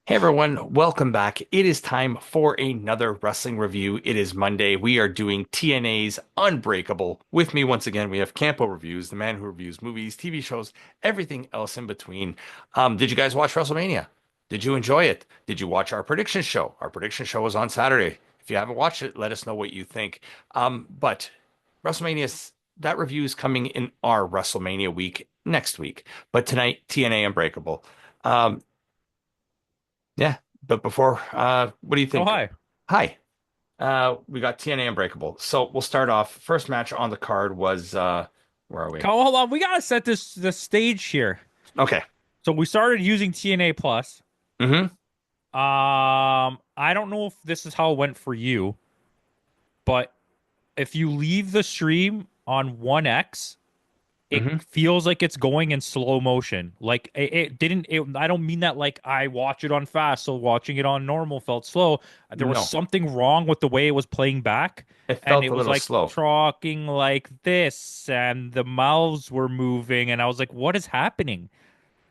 Hey everyone, welcome back. It is time for another wrestling review. It is Monday. We are doing TNA's Unbreakable. With me once again, we have Campo.Reviews, the man who reviews movies, TV shows, everything else in between. Did you guys watch WrestleMania? Did you enjoy it? Did you watch our prediction show? Our prediction show was on Saturday. If you haven't watched it, let us know what you think. But WrestleMania, that review is coming in our WrestleMania week next week. But tonight, TNA Unbreakable. Um, yeah, but before, what do you Oh, think? hi. Hi, we got TNA Unbreakable. So we'll start off. First match on the card was where are we? Hold on. We gotta set the stage here. Okay. So we started using TNA Plus. Mm-hmm. I don't know if this is how it went for you, but if you leave the stream on 1X, it Mm-hmm. feels like it's going in slow motion. Like it didn't. I don't mean that like I watch it on fast, so watching it on normal felt slow. There was No, something wrong with the way it was playing back, it and felt it a was little like slow. talking like this, and the mouths were moving, and I was like, "What is happening?"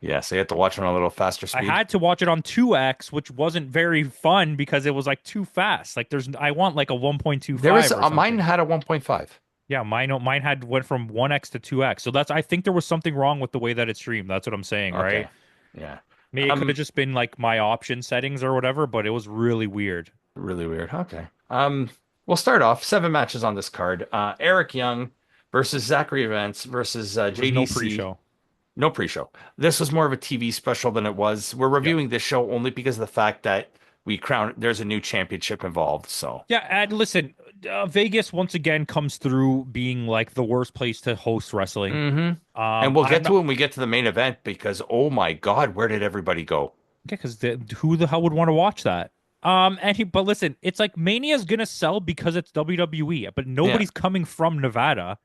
Yeah, so you have to watch it on a little faster I speed. had to watch it on 2X, which wasn't very fun because it was like too fast. Like I want like a There is 1.25 or mine something. had a 1.5. Yeah, mine had went from 1X to 2X. So I think there was something wrong with the way that it streamed. That's what I'm saying, Okay. right? Yeah. Maybe it could have Um, just been like my option settings or whatever, but it was really weird. really weird. Okay. We'll start off 7 matches on this card. Eric Young versus Zachary Evans versus There was no JDC. pre-show. No pre-show. This was more of a TV special than it was. We're Yeah. reviewing this show only because of the fact that there's a new championship involved. So, Yeah, and listen, Vegas once again comes through being like the worst place to host wrestling. hmm and we'll I'm get to not it when we get to the main event because, oh my God, where did everybody go? okay because who the hell would want to watch that? But listen, it's like Mania's gonna sell because it's WWE, but Yeah. nobody's coming from Nevada.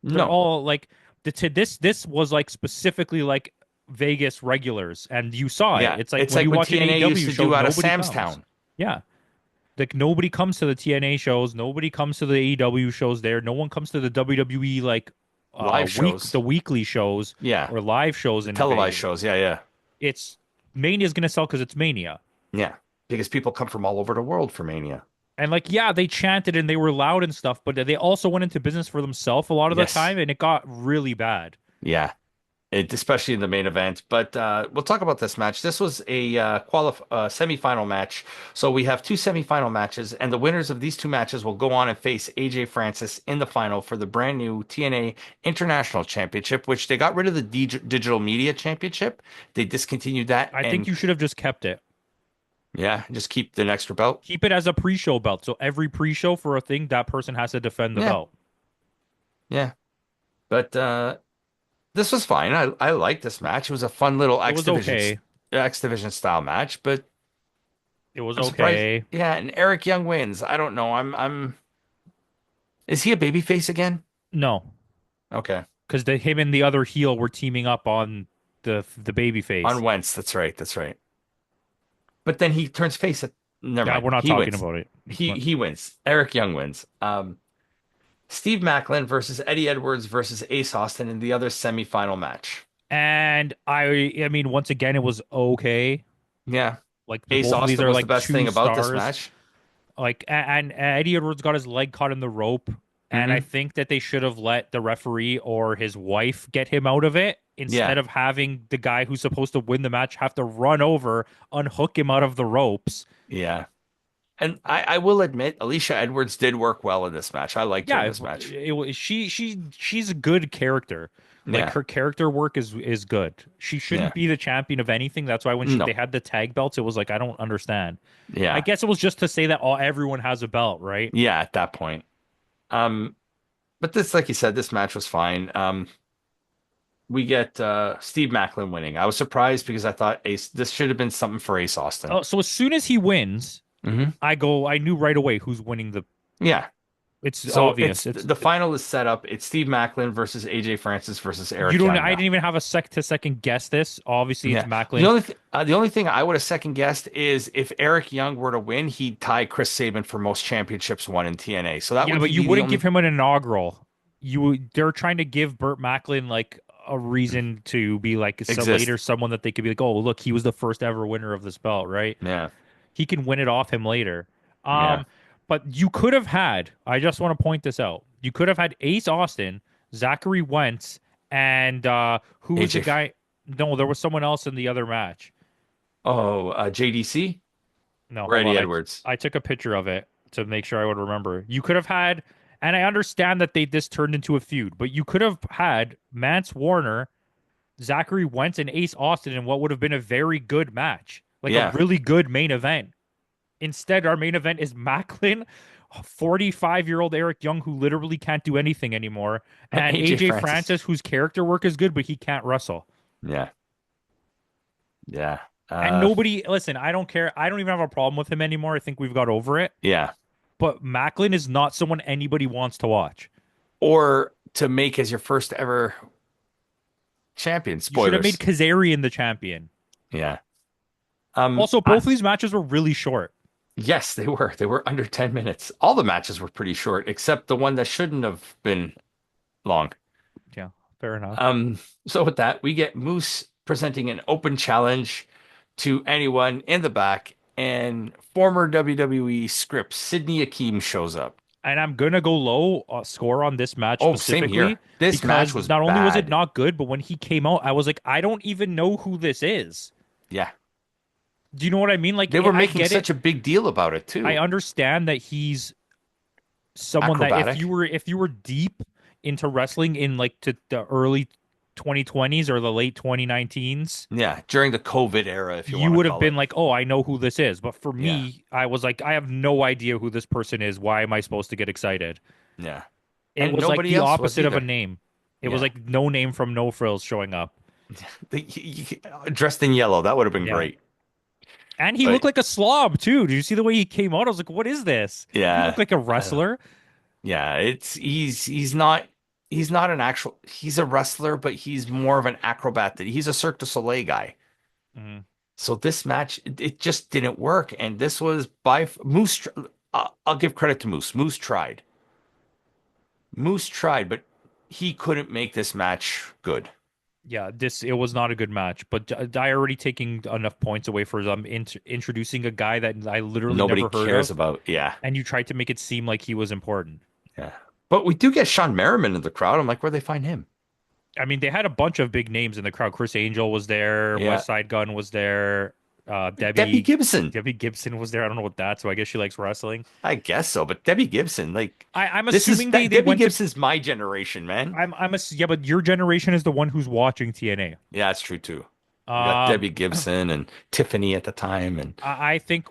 They're No. all like this was like specifically like Vegas regulars, and you saw it. Yeah. It's like It's when like you when watch an TNA used AEW to show, do out of nobody comes. Sam's Yeah, like nobody comes to the TNA shows, nobody comes to the AEW shows there. No one comes to the WWE like live shows. the weekly shows Yeah. or live shows The in televised Vegas. shows. Yeah. Yeah. It's Mania's gonna sell because it's Mania. Yeah. Because people come from all over the world for Mania. And like, yeah, they chanted and they were loud and stuff, but they also went into business for themselves a lot of the Yes. time, and it got really bad. Yeah. Especially in the main event. But we'll talk about this match. This was a semifinal match. So we have two semifinal matches, and the winners of these two matches will go on and face AJ Francis in the final for the brand new TNA International Championship, which they got rid of the Digital Media Championship. They discontinued that, I think and you should have just kept it. yeah, just keep an extra belt. Keep it as a pre-show belt. So every pre-show for a thing, that person has to defend the Yeah, belt. yeah. But this was fine. I liked this match. It was a fun little It was okay. X Division style match, but It was I'm surprised. okay. Yeah, and Eric Young wins. I don't know. Is he a babyface again? No, Okay. because the him and the other heel were teaming up on the baby On face. Wentz. That's right. That's right. But then he turns face at never Yeah, mind. we're not He talking wins. about it. He wins. Eric Young wins. Steve Macklin versus Eddie Edwards versus Ace Austin in the other semifinal match. And I mean, once again, it was okay. Yeah. Like Ace both of these Austin are was the like best thing two about this stars. match. Like and Eddie Edwards got his leg caught in the rope, and I hmm think that they should have let the referee or his wife get him out of it Yeah. instead of having the guy who's supposed to win the match have to run over, unhook him out of the ropes. Yeah. And I will admit, Alicia Edwards did work well in this match. I liked her in Yeah, this match. it was she's a good character. Like Yeah. her character work is good. She Yeah. shouldn't be the champion of anything. That's why when they No. had the tag belts, it was like I don't understand. I Yeah. guess it was just to say that everyone has a belt, right? Yeah, at that point. Um, but this, like you said, this match was fine. We get Steve Macklin winning. I was surprised because I thought Ace this should have been something for Ace Austin. Oh, so as soon as he wins, hmm I knew right away who's winning the. Yeah. It's So obvious. It's the final is set up. It's Steve Macklin versus AJ Francis versus you Eric don't. Young I now. didn't even have a second guess this. Obviously, it's Yeah. Macklin. The only thing I would have second guessed is if Eric Young were to win, he'd tie Chris Sabin for most championships won in TNA. So that Yeah, would but you be the wouldn't give only. him an inaugural. They're trying to give Burt Macklin like a reason to be like later Exist. someone that they could be like, oh, look, he was the first ever winner of this belt, right? Yeah. He can win it off him later. Yeah. But you could have had, I just want to point this out. You could have had Ace Austin, Zachary Wentz, and who was the AJ. guy? No, there was someone else in the other match. Oh, JDC No, or hold Eddie on. Edwards. I took a picture of it to make sure I would remember. You could have had, and I understand that this turned into a feud, but you could have had Mance Warner, Zachary Wentz, and Ace Austin in what would have been a very good match, like a Yeah. really good main event. Instead, our main event is Macklin, 45-year-old Eric Young, who literally can't do anything anymore, and AJ AJ Francis. Francis, whose character work is good, but he can't wrestle. Yeah. Yeah. And nobody, listen, I don't care. I don't even have a problem with him anymore. I think we've got over it. Yeah. But Macklin is not someone anybody wants to watch. Or to make as your first ever champion. You should have made Spoilers. Kazarian the champion. Yeah. Also, both of these matches were really short. Yes, they were. They were under 10 minutes. All the matches were pretty short, except the one that shouldn't have been long. Yeah, fair enough. So with that, we get Moose presenting an open challenge to anyone in the back, and former WWE script Sidney Akeem shows up. And I'm gonna go low score on this match Oh, same specifically here. This match because was not only was it bad. not good, but when he came out, I was like, I don't even know who this is. Yeah. Do you know what I mean? Like, They were I making get it. such a big deal about it I too. understand that he's someone that Acrobatic. if you were deep into wrestling in like to the early 2020s or the late 2019s, Yeah, during the COVID era, if you you want to would have call it. been like, "Oh, I know who this is." But for Yeah. me, I was like, I have no idea who this person is. Why am I supposed to get excited? Yeah. It And was like nobody the else was opposite of a either. name. It was Yeah. like No Name from No Frills showing up. Dressed in yellow, that would have been Yeah. great. And he But looked like a slob too. Did you see the way he came out? I was like, "What is this?" He looked yeah, like a uh, wrestler. yeah, he's not an actual he's a wrestler, but he's more of an acrobat. That he's a Cirque du Soleil guy. Mhm. So this match, it just didn't work, and this was Moose. I'll give credit to Moose. Moose tried. Moose tried, but he couldn't make this match good. Yeah, this it was not a good match, but I already taking enough points away for them introducing a guy that I literally Nobody never heard cares of, about. Yeah, and you tried to make it seem like he was important. yeah. But we do get Sean Merriman in the crowd. I'm like, where'd they find him? I mean, they had a bunch of big names in the crowd. Chris Angel was there, Yeah, West Side Gun was there, Debbie Gibson. Debbie Gibson was there. I don't know what that, so I guess she likes wrestling. I guess so, but Debbie Gibson, like I'm this is assuming that they Debbie went to. Gibson's my generation, man. Yeah, but your generation is the one who's watching TNA. Yeah, that's true too. We got Um, Debbie Gibson and Tiffany at the time and I think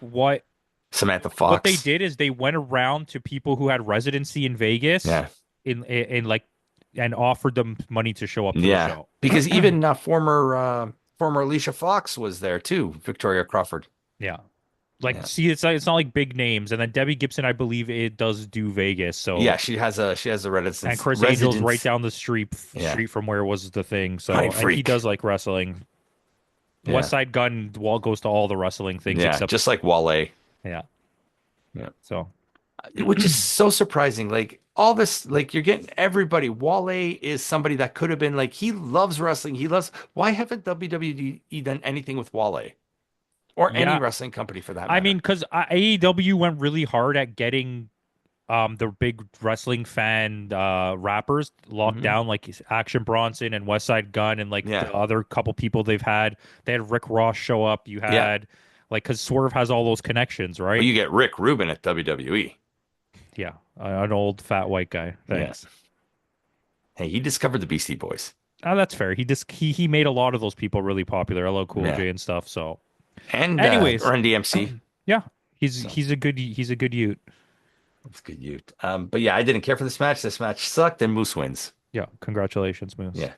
Samantha what they Fox. did is they went around to people who had residency in Vegas Yeah. in like and offered them money to show up to the Yeah. show. Because even former Alicia Fox was there too, Victoria Crawford. Yeah. Like Yeah. see it's not like big names and then Debbie Gibson I believe it does do Vegas. So Yeah, she has a and residence Chris Angel's right residence. down the street Yeah. from where was the thing. So Honey and he freak. does like wrestling. Yeah. West Side Gun wall goes to all the wrestling things Yeah, except just like Wale. yeah. Yeah. So Which is so surprising. Like all this, like you're getting everybody. Wale is somebody that could have been like he loves wrestling. Why haven't WWE done anything with Wale? Or any yeah, wrestling company for that I mean matter. because AEW went really hard at getting the big wrestling fan rappers locked Hmm. down like Action Bronson and West Side Gun and like Yeah. the other couple people they've had. They had Rick Ross show up. You Yeah. had like because Swerve has all those connections, Well, right? you get Rick Rubin at WWE. Yeah, an old fat white guy. Yeah. Thanks. Hey, he discovered the Beastie Boys. Oh, that's fair. He made a lot of those people really popular. LL Cool Yeah. J and stuff. So, And anyways, Run DMC. yeah, So he's a good Ute. it's good youth. But yeah, I didn't care for this match. This match sucked, and Moose wins. Yeah, congratulations, Moose. Yeah.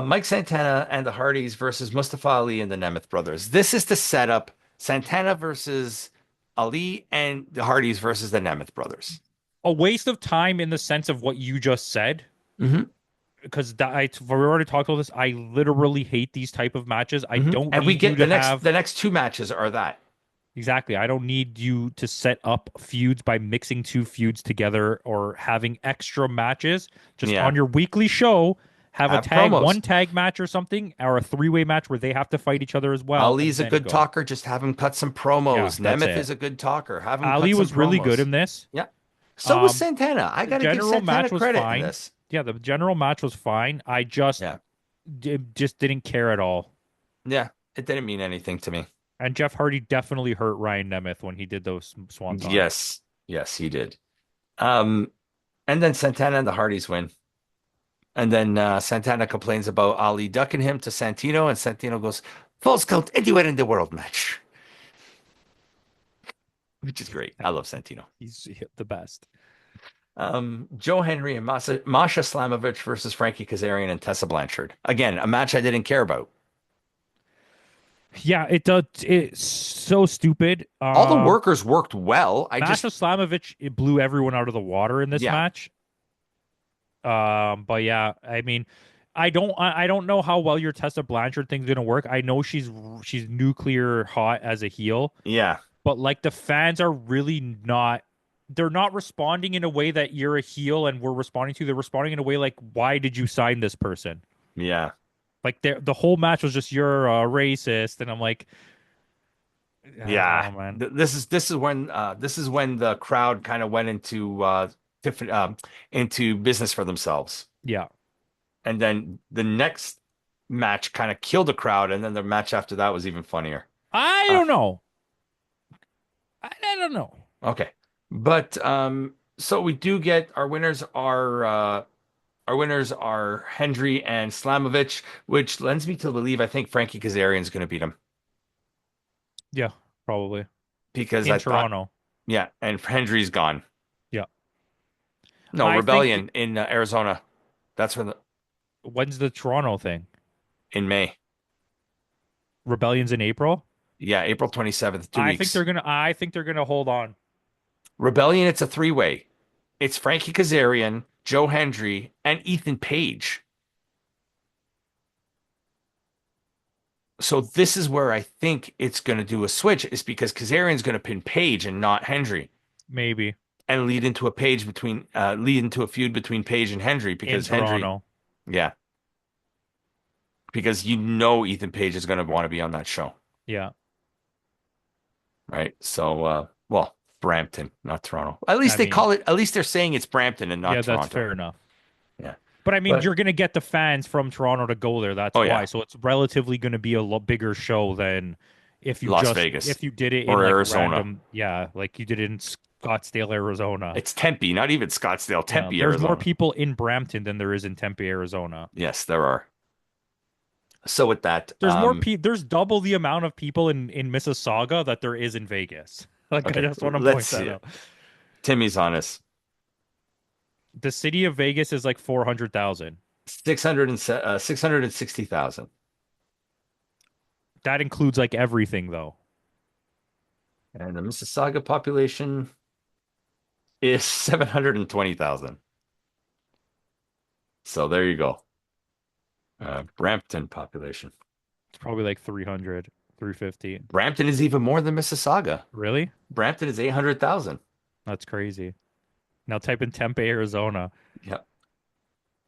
Mike Santana and the Hardys versus Mustafa Ali and the Nemeth brothers. This is the setup. Santana versus Ali and the Hardys versus the Nemeth brothers. A waste of time in the sense of what you just said. Hmm. Because we already talked about this. I literally hate these type of matches. I don't And we need you get to the next have the next two matches are that. exactly. I don't need you to set up feuds by mixing two feuds together or having extra matches. Just Yeah. on your weekly show, Have a Have tag, promos. one tag match or something, or a three-way match where they have to fight each other as well, and Ali's a then good go. talker. Just have him cut some Yeah, promos. that's Nemeth it. is a good talker. Have him cut Ali some was really good promos. in this. Yeah. So was Um, Santana. I the got to give general Santana match was credit in fine. this. Yeah, the general match was fine. I just Yeah. just didn't care at all. Yeah. It didn't mean anything to me. And Jeff Hardy definitely hurt Ryan Nemeth when he did those swantons. Yes. Yes, he did. Um, and then Santana and the Hardys win. And then Santana complains about Ali ducking him to Santino, and Santino goes, "Falls count anywhere in the world match," which is great. I love Santino. He's the best. Joe Henry and Masha Slamovich versus Frankie Kazarian and Tessa Blanchard. Again, a match I didn't care about. Yeah, it does. It's so stupid. All the workers worked well. I Masha just, Slamovich, it blew everyone out of the water in this yeah, match. But yeah, I mean, I don't know how well your Tessa Blanchard thing's gonna work. I know she's nuclear hot as a heel, yeah, but like the fans are really not. They're not responding in a way that you're a heel and we're responding to. They're responding in a way like, why did you sign this person? yeah, Like the whole match was just you're a racist, and I'm like, I don't yeah. know, man. This is when the crowd kind of went different into business for themselves. Yeah, And then the next match kind of killed the crowd, and then the match after that was even funnier. I Uh, don't know. I don't know. okay, but so we do get our winners are Hendry and Slamovich, which lends me to believe I think Frankie Kazarian's going to beat him Yeah, probably because in I thought, Toronto. yeah, and Hendry's gone. Yeah, No, I think Rebellion in Arizona. That's when when's the Toronto thing? in May. Rebellion's in April. Yeah, April 27th, 2 weeks. I think they're gonna hold on. Rebellion, it's a three-way. It's Frankie Kazarian, Joe Hendry, and Ethan Page. So this is where I think it's going to do a switch, is because Kazarian's going to pin Page and not Hendry, Maybe and lead into a feud between Page and Hendry in because Hendry, Toronto. yeah, because Ethan Page is going to want to be on that show, Yeah. right? So, well, Brampton, not Toronto. At least I they mean, call it. At least they're saying it's Brampton and not yeah, that's Toronto. fair enough. Yeah, But I mean, but you're gonna get the fans from Toronto to go there. That's oh why. yeah, So it's relatively gonna be a lot bigger show than Las Vegas if you did it in or like Arizona. random, yeah, like you did it in Scottsdale, Arizona. It's Tempe, not even Scottsdale, Yeah, Tempe, there's more Arizona. people in Brampton than there is in Tempe, Arizona. Yes, there are. So with that, There's double the amount of people in Mississauga that there is in Vegas. Like I okay, just want to let's point see that it. out. Timmy's on us. The city of Vegas is like 400,000. 660,000. That includes like everything though. And the Mississauga population is 720,000. So there you go. Brampton population. It's probably like 300, 350. Brampton is even more than Mississauga. Really? Brampton is 800,000. That's crazy. Now type in Tempe, Arizona. Yeah,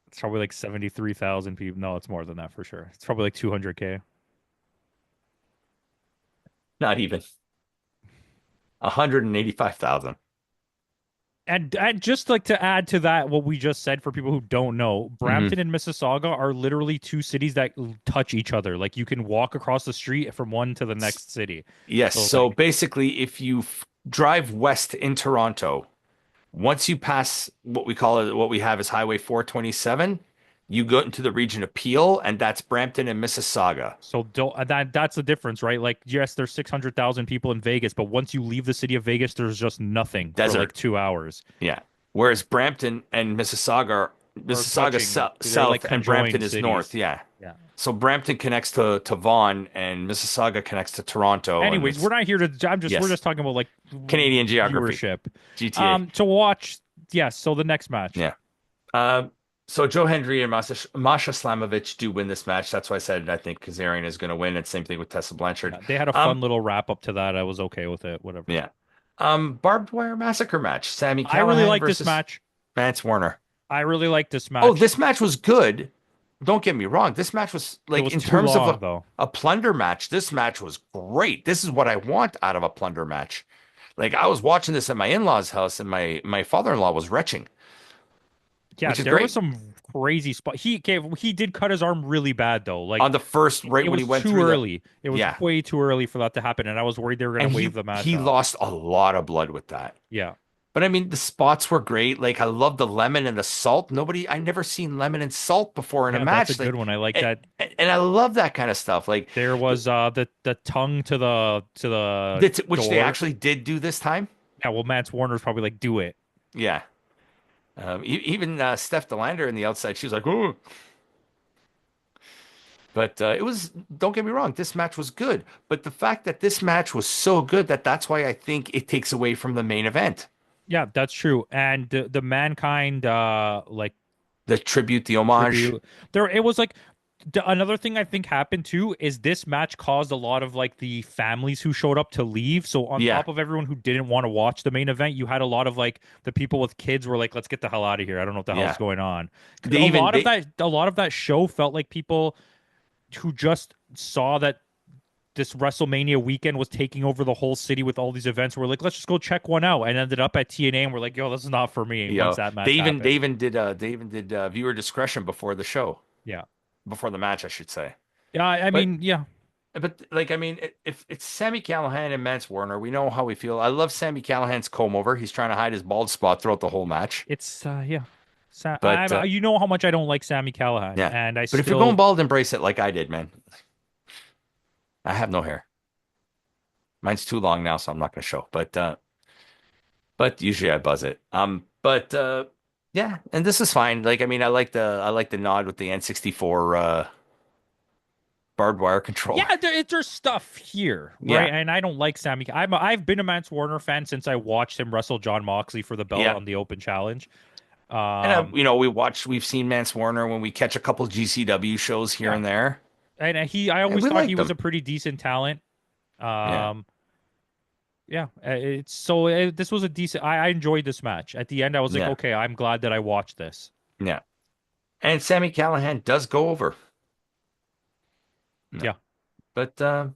It's probably like 73,000 people. No, it's more than that for sure. It's probably like 200K. not even 185,000. And just like to add to that, what we just said for people who don't know, Hmm. Brampton and Mississauga are literally two cities that touch each other. Like you can walk across the street from one to the next city. Yes. So So like, basically, if you drive west in Toronto, once you pass what we have is Highway 427, you go into the region of Peel, and that's Brampton and Mississauga. so don't, that's the difference, right? Like, yes, there's 600,000 people in Vegas, but once you leave the city of Vegas, there's just nothing for like Desert. 2 hours. Yeah. Whereas Brampton and Or Mississauga touching, they're south like and Brampton conjoined is north. cities. Yeah. Yeah. So Brampton connects to Vaughan and Mississauga connects to Toronto. And Anyways, it's, we're not here to. We're yes, just talking about like Canadian geography, viewership. GTA. To watch. Yes. So the next match, Yeah. So Joe Hendry and Masha Slamovich do win this match. That's why I said I think Kazarian is going to win. And same thing with Tessa Blanchard. yeah, they had a Um, fun little wrap up to that. I was okay with it. Whatever. yeah. Barbed wire massacre match. Sammy I really Callahan like this versus match. Vance Warner. I really like this Oh, match. this match was good, don't get me wrong. This match was It like was in too terms of long though. a plunder match. This match was great. This is what I want out of a plunder match. Like I was watching this at my in-laws' house, and my father-in-law was retching, Yeah, which is there was great. some crazy spot. He did cut his arm really bad though. Like On the first, right it when he was went too through the, early. It was yeah, way too early for that to happen, and I was worried they were gonna and wave he the match he off. lost a lot of blood with that. Yeah. But I mean, the spots were great. Like I love the lemon and the salt. I never seen lemon and salt before in a Yeah, that's a match. good Like, one. I like and, that. and I love that kind of stuff. Like, There was the tongue to the that's which they door. actually did do this time. Yeah, well, Mance Warner's probably like, do it. Yeah. Even Steph Delander in the outside, she was like, "Oh." But it was. Don't get me wrong, this match was good. But the fact that this match was so good that's why I think it takes away from the main event. Yeah, that's true. And the Mankind like The tribute, the homage. tribute. There it was like another thing I think happened too is this match caused a lot of like the families who showed up to leave. So on Yeah, top of everyone who didn't want to watch the main event, you had a lot of like the people with kids were like, let's get the hell out of here. I don't know what the hell's yeah. going on. They even they A lot of that show felt like people who just saw that this WrestleMania weekend was taking over the whole city with all these events. We're like, let's just go check one out, and ended up at TNA, and we're like, yo, this is not for me. you Once know that match happened, they even did viewer discretion before the show, yeah, before the match, I should say. yeah. I But mean, yeah, like I mean, if it's Sammy Callahan and Mance Warner, we know how we feel. I love Sammy Callahan's comb over. He's trying to hide his bald spot throughout the whole match. it's yeah. But You know how much I don't like Sammy Callahan, yeah, and I but if you're going still bald, embrace it like I did, man. I have no hair. Mine's too long now, so I'm not gonna show. But usually I buzz it. But yeah, and this is fine. Like I mean, I like the nod with the N64 barbed wire controller. yeah. There's stuff here, right? Yeah, And I don't like Sammy. I've been a Mance Warner fan since I watched him wrestle John Moxley for the belt yeah. on the Open Challenge. And Um, we've seen Mance Warner when we catch a couple GCW shows here yeah, and there, and I and always we thought he like was them. a pretty decent talent. Yeah, Um, Yeah, it's so this was a decent. I enjoyed this match. At the end, I was like, yeah, okay, I'm glad that I watched this. yeah. And Sammy Callahan does go over. Yeah, Yeah, but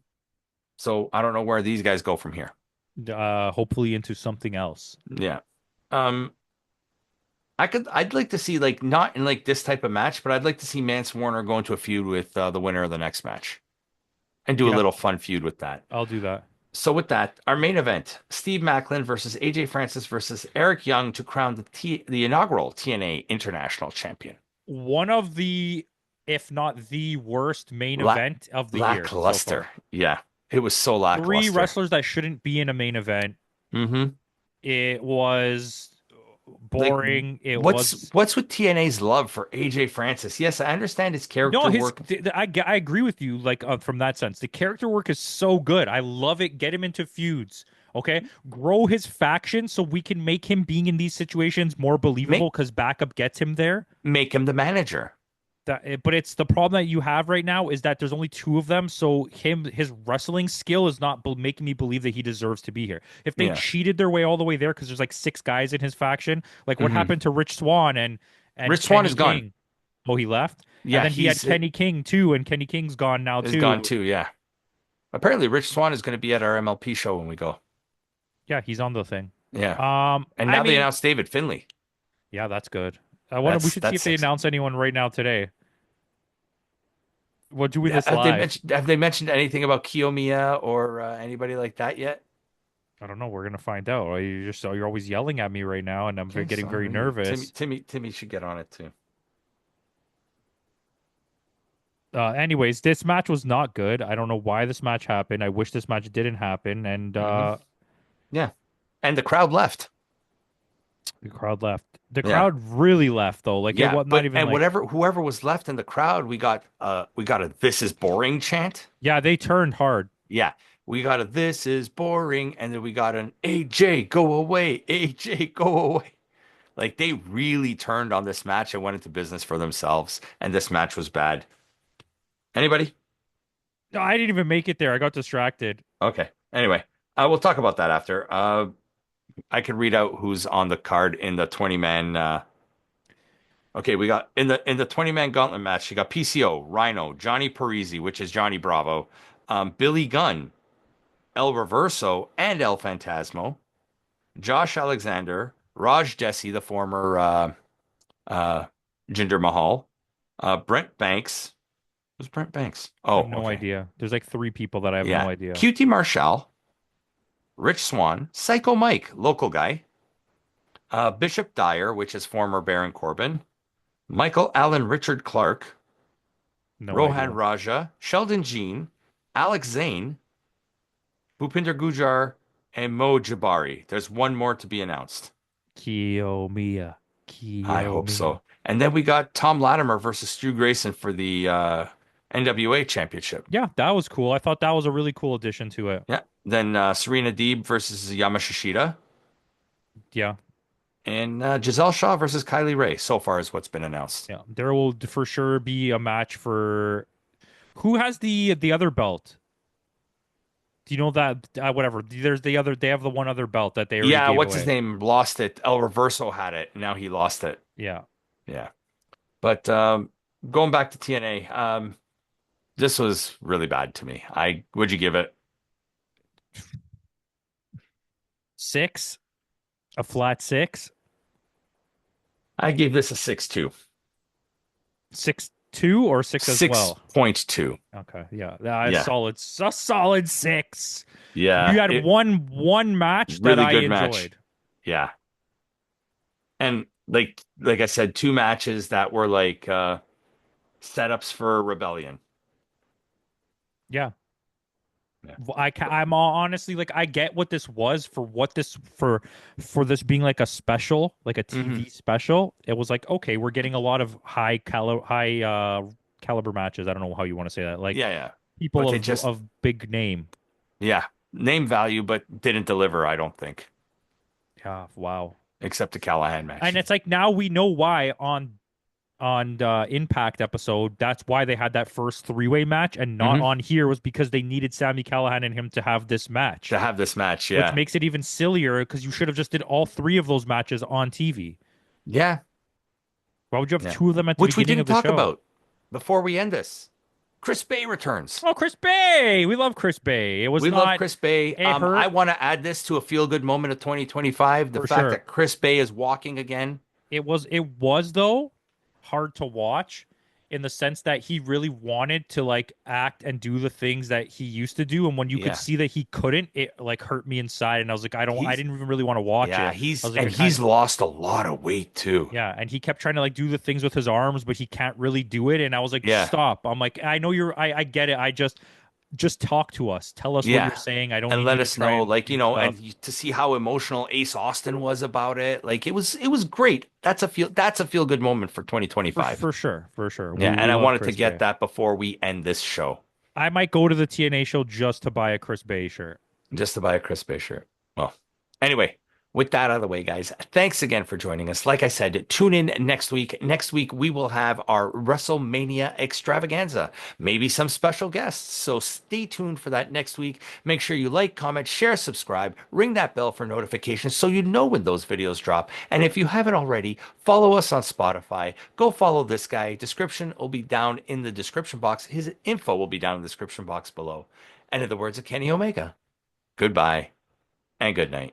so I don't know where these guys go from here. hopefully into something else. Yeah. Um, I'd like to see like not in like this type of match, but I'd like to see Mance Warner go into a feud with the winner of the next match and do a Yeah, little fun feud with that. I'll do that. So with that, our main event, Steve Maclin versus AJ Francis versus Eric Young to crown the inaugural TNA International Champion. One of the, if not the worst main La event of the year so Lackluster. far. Yeah, it was so Three lackluster. wrestlers that shouldn't be in a main event. Hmm. It was Like, boring. It was what's with TNA's love for AJ Francis? Yes, I understand his no, character work. I agree with you. Like from that sense, the character work is so good. I love it. Get him into feuds. Okay, grow his faction so we can make him being in these situations more believable Make because backup gets him there. make him the manager. But it's the problem that you have right now is that there's only two of them. So his wrestling skill is not making me believe that he deserves to be here. If they Yeah. cheated their way all the way there, because there's like six guys in his faction, like what Hmm. happened to Rich Swann and Rich Swann Kenny is gone. King? Oh, he left, and Yeah, then he had Kenny King too, and Kenny King's gone now is gone too. too. Yeah. Apparently, Rich Swann is going to be at our MLP show when we go. Yeah, he's on the thing. Yeah. And I now they mean, announced David Finley. yeah, that's good. I wonder. We should see That's if they sexy. announce anyone right now today. We're doing Yeah, this live. have they mentioned anything about Kiyomiya or anybody like that yet? I don't know. We're gonna find out. You're always yelling at me right now, and I'm Okay, getting very sorry. nervous. Timmy should get on it too. Anyways, this match was not good. I don't know why this match happened. I wish this match didn't happen. And Hmm. Yeah. And the crowd left. the crowd left. The Yeah. crowd really left though. Like it Yeah, was not but even and like whoever was left in the crowd, we got a "This is boring" chant. yeah, they turned hard. Yeah, we got a "This is boring," and then we got an "AJ go away, AJ go away." Like they really turned on this match and went into business for themselves, and this match was bad. Anybody? No, I didn't even make it there. I got distracted. Okay. Anyway, we'll talk about that after. I can read out who's on the card in the 20-man Okay, we got in the 20-man gauntlet match, you got PCO, Rhino, Johnny Parisi, which is Johnny Bravo, Billy Gunn, El Reverso, and El Phantasmo, Josh Alexander, Raj Desi, the former uh, Jinder Mahal, Brent Banks. Who's Brent Banks? I Oh, have no okay. idea. There's like three people that I have no Yeah. idea. QT Marshall, Rich Swan, Psycho Mike, local guy, Bishop Dyer, which is former Baron Corbin, Michael Allen Richard Clark, No Rohan idea. Raja, Sheldon Jean, Alex Zane, Bhupinder Gujar, and Mo Jabari. There's one more to be announced. Kiyomiya. I hope Kiyomiya. so. And then we got Tom Latimer versus Stu Grayson for the NWA Championship. Yeah, that was cool. I thought that was a really cool addition to it. Yeah. Then Serena Deeb versus Yamashita. Yeah. And Giselle Shaw versus Kylie Ray so far is what's been announced. Yeah. There will for sure be a match for who has the other belt? Do you know that whatever. There's the other they have the one other belt that they already Yeah, gave what's his away. name? Lost it. El Reverso had it. Now he lost it. Yeah. Yeah. But going back to TNA, this was really bad to me. Would you give it? 6, a flat 6, I gave this a 6.2. 6-2 or 6 as well. 6.2. Okay, yeah, that is Yeah. solid. A solid 6. You Yeah. had It one match that really I good match. enjoyed. Yeah. And like I said, two matches that were like setups for Rebellion. Yeah, Yeah. I'm honestly like I get what this was for what this for this being like a special, like a Hmm. TV special. It was like okay, we're getting a lot of high caliber matches. I don't know how you want to say that. Like Yeah, yeah. people But they just of big name. yeah, name value, but didn't deliver, I don't think, Yeah, wow. except the Callahan And match. it's like now we know why on the Impact episode, that's why they had that first three-way match and not Hmm. on here was because they needed Sami Callihan and him to have this match, To have this match, which yeah. makes it even sillier because you should have just did all three of those matches on TV. Yeah, Why would you have yeah. two of them at the Which we beginning didn't of the talk show? about before we end this. Chris Bay returns. Oh, Chris Bay. We love Chris Bay. It was We love not Chris Bay. it I hurt want to add this to a feel-good moment of 2025. The for fact sure. that Chris Bay is walking again. It was though hard to watch in the sense that he really wanted to like act and do the things that he used to do, and when you could Yeah. see that he couldn't, it like hurt me inside, and I was like, I He's didn't even really want to watch yeah, it. I he's was like, and he's lost a lot of weight too. yeah, and he kept trying to like do the things with his arms, but he can't really do it, and I was like, Yeah. stop. I'm like, I know I get it. I just talk to us. Tell us what you're Yeah. saying. I don't And need you let to us try know, and like, do and stuff. to see how emotional Ace Austin was about it. Like it was great. That's a feel good moment for 2025. For sure, for sure. Yeah, We and I love wanted to Chris get Bay. that before we end this show, I might go to the TNA show just to buy a Chris Bay shirt. just to buy a Chris Bay shirt. Well, anyway, with that out of the way, guys, thanks again for joining us. Like I said, tune in next week. Next week, we will have our WrestleMania extravaganza, maybe some special guests. So stay tuned for that next week. Make sure you like, comment, share, subscribe, ring that bell for notifications so you know when those videos drop. And if you haven't already, follow us on Spotify. Go follow this guy. Description will be down in the description box. His info will be down in the description box below. And in the words of Kenny Omega, goodbye and good night.